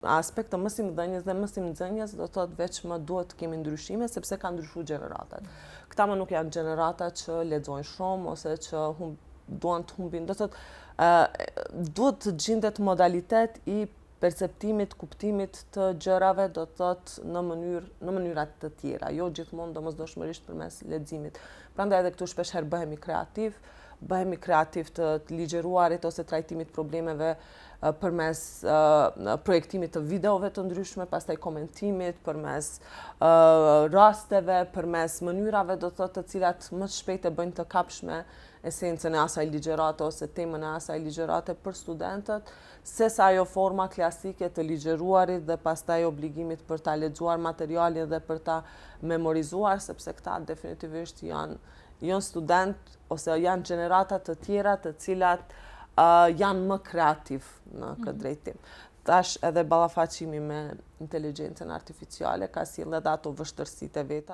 Aspekte mësimdhënies dhe mësimnxënies do thotë veç më duhet të kemi ndryshime sepse ka ndryshuar gjeneratat. Këta më nuk janë gjenerata që lexojnë shumë ose që duan të humbin. Do thotë duhet të gjendet modalitet i perceptimit, kuptimit të gjërave, do thotë në mënyra të tjera, jo gjithmonë domosdoshmërisht përmes leximit. Prandaj edhe këtu shpesh herë bëhemi kreativ të ligjëruarit ose trajtimit problemeve përmes projektimit të videove të ndryshme, pastaj komentimit, përmes rasteve, përmes mënyrave do thotë të cilat më shpejt e bëjnë të kapshme esencën e asaj ligjërate ose temën e asaj ligjërate për studentët, sesa ajo forma klasike të ligjëruarit dhe pastaj obligimit për ta lexuar materialin dhe për ta memorizuar, sepse këta definitivisht janë student ose janë gjenerata të tjera të cilat janë më kreativ në këtë drejtim. Tash edhe ballafaqimi me inteligjencën artificiale ka sjellë edhe ato vështirësitë e veta.